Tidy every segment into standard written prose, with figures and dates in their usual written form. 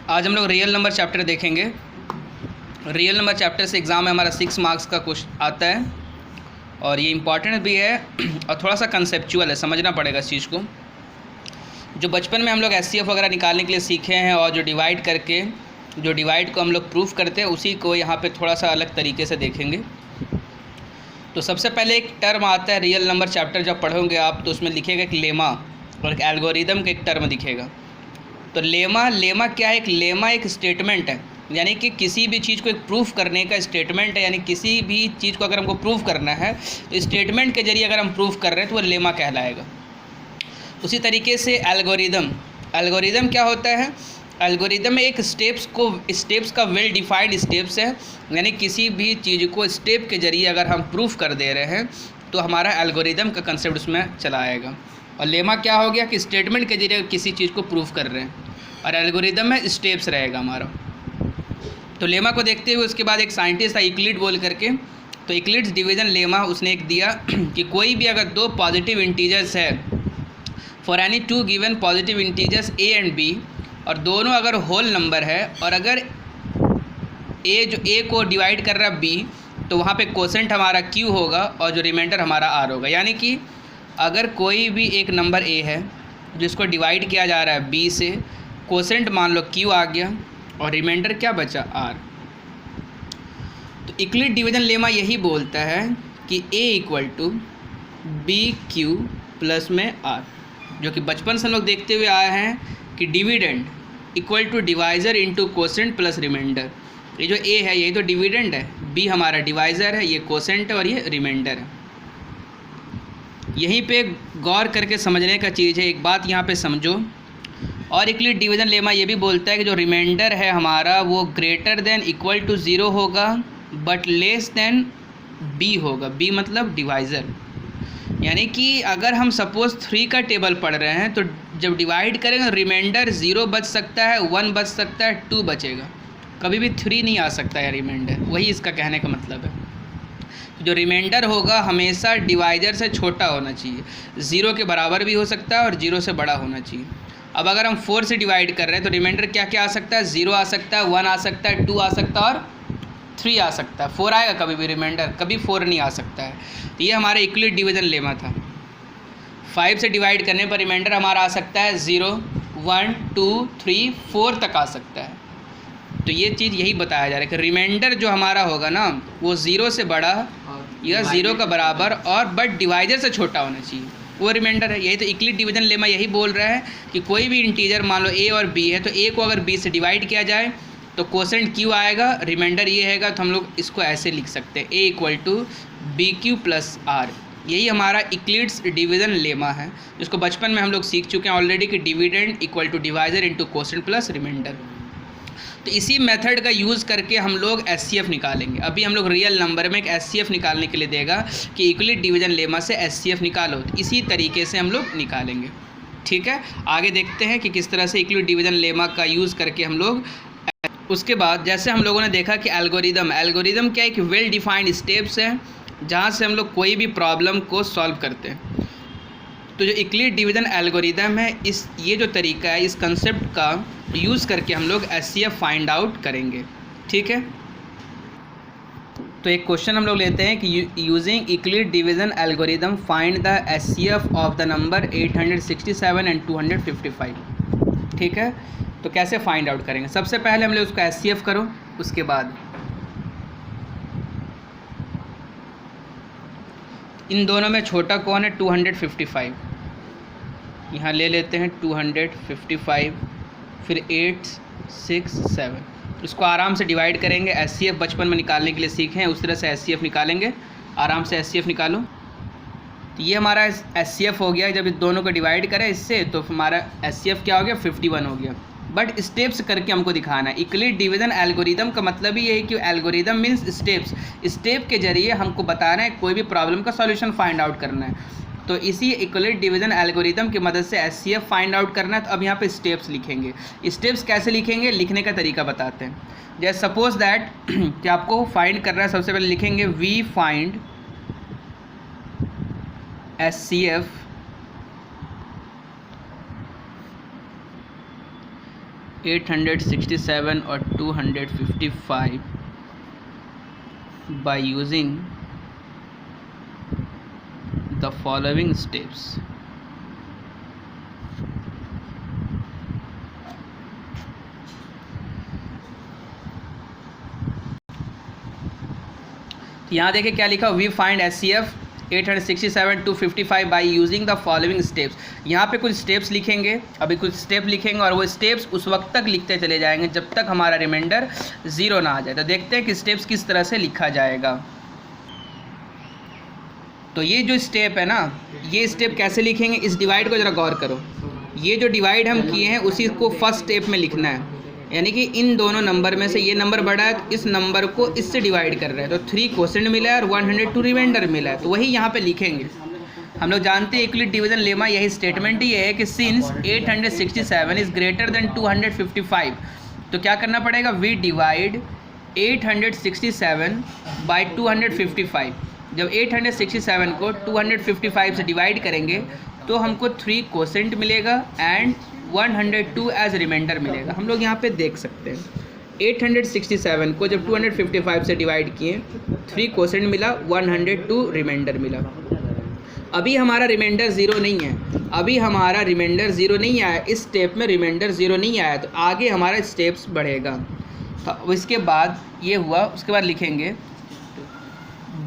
आज हम लोग रियल नंबर चैप्टर देखेंगे। रियल नंबर चैप्टर से एग्ज़ाम में हमारा 6 मार्क्स का क्वेश्चन आता है और ये इम्पॉर्टेंट भी है और थोड़ा सा कंसेप्चुअल है, समझना पड़ेगा इस चीज़ को। जो बचपन में हम लोग एचसीएफ वगैरह निकालने के लिए सीखे हैं और जो डिवाइड को हम लोग प्रूफ करते हैं, उसी को यहाँ पे थोड़ा सा अलग तरीके से देखेंगे। तो सबसे पहले एक टर्म आता है रियल नंबर चैप्टर, जब पढ़ोगे आप तो उसमें लिखेगा एक लेमा और एक एल्गोरिदम का एक टर्म दिखेगा। तो लेमा क्या है? एक लेमा एक स्टेटमेंट है, यानी कि किसी भी चीज़ को एक प्रूफ करने का स्टेटमेंट है। यानी किसी भी चीज़ को अगर हमको प्रूफ करना है तो स्टेटमेंट के जरिए अगर हम प्रूफ कर रहे हैं तो वो लेमा कहलाएगा। उसी तरीके से एल्गोरिदम क्या होता है? एल्गोरिदम में एक स्टेप्स का वेल डिफाइंड स्टेप्स है, यानी किसी भी चीज़ को स्टेप के जरिए अगर हम प्रूफ कर दे रहे हैं तो हमारा एल्गोरिदम का कंसेप्ट उसमें चला आएगा। और लेमा क्या हो गया कि स्टेटमेंट के जरिए किसी चीज़ को प्रूफ कर रहे हैं, और एल्गोरिदम में स्टेप्स रहेगा हमारा। तो लेमा को देखते हुए उसके बाद एक साइंटिस्ट था यूक्लिड बोल करके, तो यूक्लिड्स डिवीज़न लेमा उसने एक दिया कि कोई भी अगर दो पॉजिटिव इंटीजर्स है for any two given positive integers A and B, और दोनों अगर होल नंबर है और अगर ए को डिवाइड कर रहा है बी, तो वहाँ पे कोसेंट हमारा क्यू होगा और जो रिमाइंडर हमारा आर होगा। यानी कि अगर कोई भी एक नंबर ए है जिसको डिवाइड किया जा रहा है बी से, कोसेंट मान लो क्यू आ गया और रिमाइंडर क्या बचा? आर। तो यूक्लिड डिवीजन लेमा यही बोलता है कि A equal to B Q plus में आर, जो कि बचपन से हम लोग देखते हुए आए हैं कि dividend equal to divisor into quotient plus remainder. ये जो ए है यही तो डिविडेंड है, बी हमारा डिवाइज़र है, ये कोसेंट है और ये रिमाइंडर है। यहीं पे गौर करके समझने का चीज़ है, एक बात यहाँ पे समझो। और यूक्लिड डिवीजन लेमा ये भी बोलता है कि जो रिमाइंडर है हमारा वो ग्रेटर देन इक्वल टू 0 होगा बट लेस देन बी होगा। बी मतलब डिवाइज़र, यानी कि अगर हम सपोज़ 3 का टेबल पढ़ रहे हैं तो जब डिवाइड करेंगे रिमाइंडर 0 बच सकता है, 1 बच सकता है, 2 बचेगा, कभी भी 3 नहीं आ सकता है रिमाइंडर। वही इसका कहने का मतलब है। जो रिमाइंडर होगा हमेशा डिवाइज़र से छोटा होना चाहिए, 0 के बराबर भी हो सकता है और 0 से बड़ा होना चाहिए। अब अगर हम 4 से डिवाइड कर रहे हैं तो रिमाइंडर क्या क्या आ सकता है? 0 आ सकता है, 1 आ सकता है, 2 आ सकता है और 3 आ सकता है। 4 आएगा कभी भी रिमाइंडर? कभी 4 नहीं आ सकता है। तो ये हमारा यूक्लिड डिवीजन लेमा था। 5 से डिवाइड करने पर रिमाइंडर हमारा आ सकता है 0, 1, 2, 3, 4 तक आ सकता है। तो ये चीज़ यही बताया जा रहा है कि रिमाइंडर जो हमारा होगा ना वो 0 से बड़ा या 0 का बराबर और बट डिवाइजर से छोटा होना चाहिए, वो रिमाइंडर है। यही तो यूक्लिड डिवीजन लेमा यही बोल रहा है कि कोई भी इंटीजर मान लो ए और बी है, तो ए को अगर बी से डिवाइड किया जाए तो कोसेंट क्यू आएगा, रिमाइंडर ये हैगा, तो हम लोग इसको ऐसे लिख सकते हैं A equal to B Q plus R. यही हमारा यूक्लिड्स डिवीजन लेमा है, जिसको बचपन में हम लोग सीख चुके हैं ऑलरेडी कि dividend equal to divisor into quotient plus remainder. तो इसी मेथड का यूज़ करके हम लोग एचसीएफ निकालेंगे। अभी हम लोग रियल नंबर में एक एचसीएफ निकालने के लिए देगा कि यूक्लिड डिवीजन लेमा से एचसीएफ निकालो, तो इसी तरीके से हम लोग निकालेंगे। ठीक है, आगे देखते हैं कि किस तरह से यूक्लिड डिवीजन लेमा का यूज़ करके हम लोग। उसके बाद जैसे हम लोगों ने देखा कि एल्गोरिदम क्या एक वेल डिफाइंड स्टेप्स है जहाँ से हम लोग कोई भी प्रॉब्लम को सॉल्व करते हैं। तो जो यूक्लिड डिवीजन एल्गोरिदम है, ये जो तरीका है, इस कंसेप्ट का यूज़ करके हम लोग एचसीएफ फाइंड आउट करेंगे। ठीक है, तो एक क्वेश्चन हम लोग लेते हैं कि using Euclid division algorithm find the HCF of the number 867 and 255। ठीक है, तो कैसे फाइंड आउट करेंगे? सबसे पहले हम लोग उसका एचसीएफ करो, उसके बाद इन दोनों में छोटा कौन है? 255। यहाँ ले लेते हैं 255, फिर 8, 6, 7। इसको आराम से डिवाइड करेंगे। एचसीएफ बचपन में निकालने के लिए सीखे हैं, उस तरह से एचसीएफ निकालेंगे। आराम से एचसीएफ निकालो। तो ये हमारा एचसीएफ हो गया। जब इस दोनों को डिवाइड करें इससे तो हमारा एचसीएफ क्या हो गया? 51 हो गया। बट स्टेप्स करके हमको दिखाना है। यूक्लिड डिवीजन एल्गोरिदम का मतलब ही है कि एल्गोरिदम मीन्स स्टेप्स, स्टेप के जरिए हमको बताना है, कोई भी प्रॉब्लम का सॉल्यूशन फाइंड आउट करना है। तो इसी यूक्लिड डिवीजन एल्गोरिदम की मदद से एचसीएफ फाइंड आउट करना है। तो अब यहाँ पे स्टेप्स लिखेंगे। स्टेप्स कैसे लिखेंगे, लिखने का तरीका बताते हैं। जैसे सपोज दैट कि आपको फाइंड करना है, सबसे पहले लिखेंगे वी फाइंड एचसीएफ 867 और 255 by using the following steps. यहाँ देखिए क्या लिखा, we find HCF 867 255 by using the following steps. यहाँ पे कुछ स्टेप्स लिखेंगे, अभी कुछ स्टेप लिखेंगे और वो स्टेप्स उस वक्त तक लिखते चले जाएंगे जब तक हमारा रिमाइंडर 0 ना आ जाए। तो देखते हैं कि स्टेप्स किस तरह से लिखा जाएगा। तो ये जो स्टेप है ना, ये स्टेप कैसे लिखेंगे, इस डिवाइड को ज़रा गौर करो। ये जो डिवाइड हम किए हैं उसी को फर्स्ट स्टेप में लिखना है, यानी कि इन दोनों नंबर में से ये नंबर बड़ा है तो इस नंबर को इससे डिवाइड कर रहे हैं। तो 3 क्वोशेंट मिला है और 102 रिमाइंडर मिला है, तो वही यहाँ पे लिखेंगे। हम लोग जानते हैं यूक्लिड डिवीजन लेमा यही स्टेटमेंट ही है कि सिंस 867 इज़ ग्रेटर देन 255, तो क्या करना पड़ेगा, वी डिवाइड 867 बाई 255। जब 867 को 255 से डिवाइड करेंगे तो हमको 3 क्वोशेंट मिलेगा एंड 102 एज रिमाइंडर मिलेगा। हम लोग यहाँ पे देख सकते हैं 867 को जब 255 से डिवाइड किए 3 क्वोशेंट मिला, 102 रिमाइंडर मिला। अभी हमारा रिमाइंडर 0 नहीं है, अभी हमारा रिमाइंडर 0 नहीं आया, इस स्टेप में रिमाइंडर 0 नहीं आया, तो आगे हमारा स्टेप्स बढ़ेगा। तो इसके बाद ये हुआ, उसके बाद लिखेंगे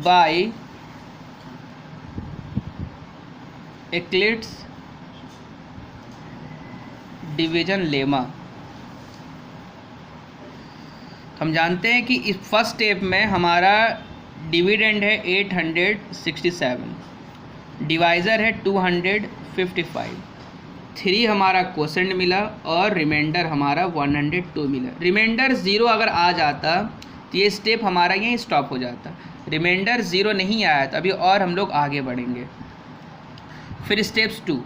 बाय यूक्लिड्स डिवीजन लेमा। हम जानते हैं कि इस फर्स्ट स्टेप में हमारा डिविडेंड है 867, डिवाइज़र है 255, 3 हमारा क्वोशेंट मिला और रिमाइंडर हमारा 102 मिला। रिमाइंडर 0 अगर आ जाता तो ये स्टेप हमारा यहीं स्टॉप हो जाता। रिमाइंडर 0 नहीं आया तो अभी और हम लोग आगे बढ़ेंगे। फिर स्टेप्स 2,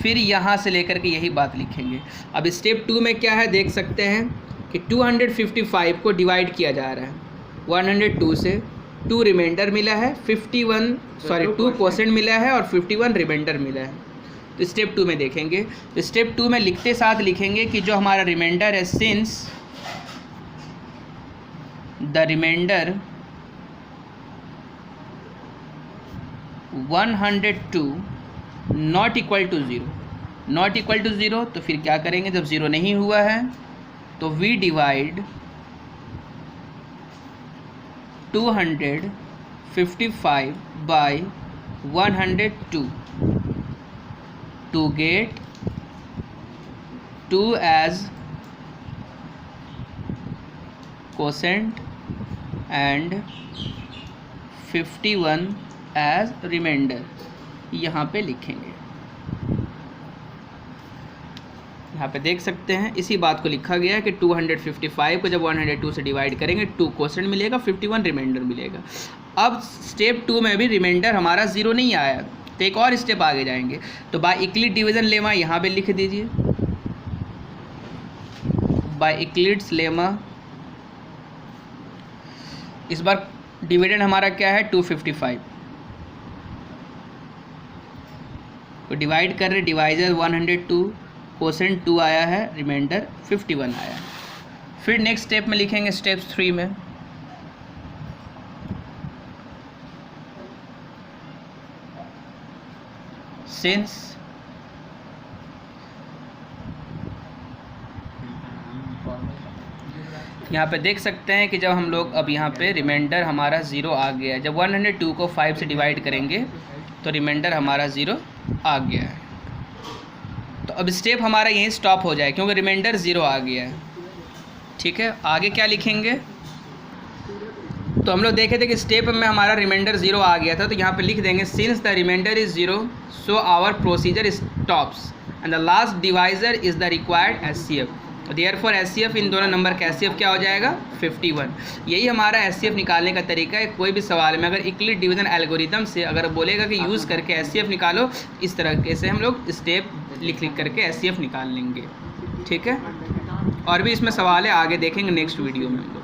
फिर यहाँ से लेकर के यही बात लिखेंगे। अब स्टेप 2 में क्या है देख सकते हैं कि 255 को डिवाइड किया जा रहा है 102 से, 2 रिमाइंडर मिला है, 2 क्वोशेंट मिला है और 51 रिमाइंडर मिला है। तो स्टेप 2 में देखेंगे, तो स्टेप 2 में लिखते साथ लिखेंगे कि जो हमारा रिमाइंडर है, since the remainder 102 not equal to 0, not equal to 0, तो फिर क्या करेंगे, जब 0 नहीं हुआ है तो we divide 255 by 102 to get 2 as quotient and 51 as remainder. यहाँ पे लिखेंगे, यहाँ पे देख सकते हैं इसी बात को लिखा गया है कि 255 को जब 102 से डिवाइड करेंगे 2 क्वोशेंट मिलेगा, 51 रिमाइंडर मिलेगा। अब स्टेप 2 में भी रिमाइंडर हमारा 0 नहीं आया, तो एक और स्टेप आगे जाएंगे। तो बाय यूक्लिड डिवीजन लेमा यहाँ पे लिख दीजिए, बाय यूक्लिड्स लेमा। इस बार डिविडेंड हमारा क्या है, 255 तो डिवाइड कर रहे, डिवाइजर 102, क्वोशेंट 2 आया है, रिमाइंडर 51 आया। फिर नेक्स्ट स्टेप में लिखेंगे स्टेप 3 में, सिंस यहाँ पे देख सकते हैं कि जब हम लोग अब यहाँ पे रिमाइंडर हमारा 0 आ गया है, जब 102 को 5 से डिवाइड करेंगे तो रिमाइंडर हमारा 0 आ गया है। तो अब स्टेप हमारा यहीं स्टॉप हो जाए क्योंकि रिमाइंडर 0 आ गया है। ठीक है, आगे क्या लिखेंगे, तो हम लोग देखे थे कि स्टेप में हमारा रिमाइंडर 0 आ गया था, तो यहाँ पे लिख देंगे since the remainder is 0 so our procedure stops and the last divisor is the required HCF। Therefore HCF, इन दोनों नंबर का HCF क्या हो जाएगा, 51। यही हमारा HCF निकालने का तरीका है। कोई भी सवाल में अगर यूक्लिड डिवीजन एल्गोरिथम से अगर बोलेगा कि यूज़ करके HCF निकालो, इस तरह से हम लोग स्टेप लिख करके HCF निकाल लेंगे। ठीक है, और भी इसमें सवाल है, आगे देखेंगे नेक्स्ट वीडियो में।